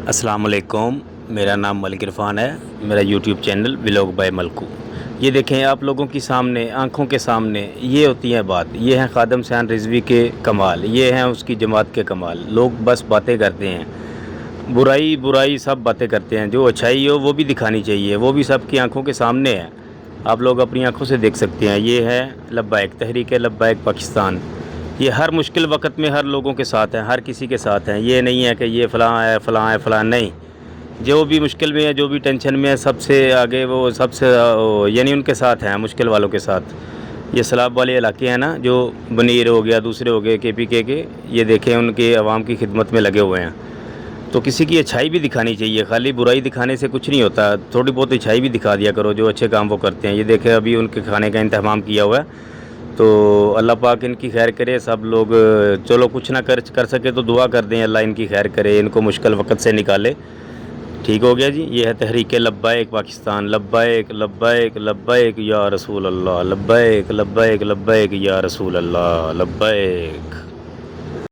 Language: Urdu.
السلام علیکم، میرا نام ملک عرفان ہے۔ میرا یوٹیوب چینل ولاگ بائی ملکو۔ یہ دیکھیں آپ لوگوں کی سامنے آنکھوں کے سامنے یہ ہوتی ہے بات، یہ ہیں خادم حسین رضوی کے کمال، یہ ہیں اس کی جماعت کے کمال۔ لوگ بس باتیں کرتے ہیں، برائی سب باتیں کرتے ہیں، جو اچھائی ہو وہ بھی دکھانی چاہیے، وہ بھی سب کی آنکھوں کے سامنے ہے، آپ لوگ اپنی آنکھوں سے دیکھ سکتے ہیں۔ یہ ہے لبیک تحریک لبیک پاکستان۔ یہ ہر مشکل وقت میں ہر لوگوں کے ساتھ ہیں، ہر کسی کے ساتھ ہیں۔ یہ نہیں ہے کہ یہ فلاں ہے فلاں ہے فلاں، نہیں، جو بھی مشکل میں ہے، جو بھی ٹینشن میں ہے، سب سے آگے وہ سب سے یعنی ان کے ساتھ ہیں، مشکل والوں کے ساتھ۔ یہ سیلاب والے علاقے ہیں نا، جو بنیر ہو گیا، دوسرے ہو گئے KPK کے، یہ دیکھیں ان کے عوام کی خدمت میں لگے ہوئے ہیں۔ تو کسی کی اچھائی بھی دکھانی چاہیے، خالی برائی دکھانے سے کچھ نہیں ہوتا، تھوڑی بہت اچھائی بھی دکھا دیا کرو، جو اچھے کام وہ کرتے ہیں۔ یہ دیکھیں ابھی ان کے کھانے کا انتظام کیا ہوا ہے، تو اللہ پاک ان کی خیر کرے۔ سب لوگ چلو کچھ نہ کر سکے تو دعا کر دیں، اللہ ان کی خیر کرے، ان کو مشکل وقت سے نکالے۔ ٹھیک ہو گیا جی۔ یہ ہے تحریک لبیک پاکستان۔ لبیک لبیک لبیک یا رسول اللہ، لبیک لبیک لبیک یا رسول اللہ، لبیک۔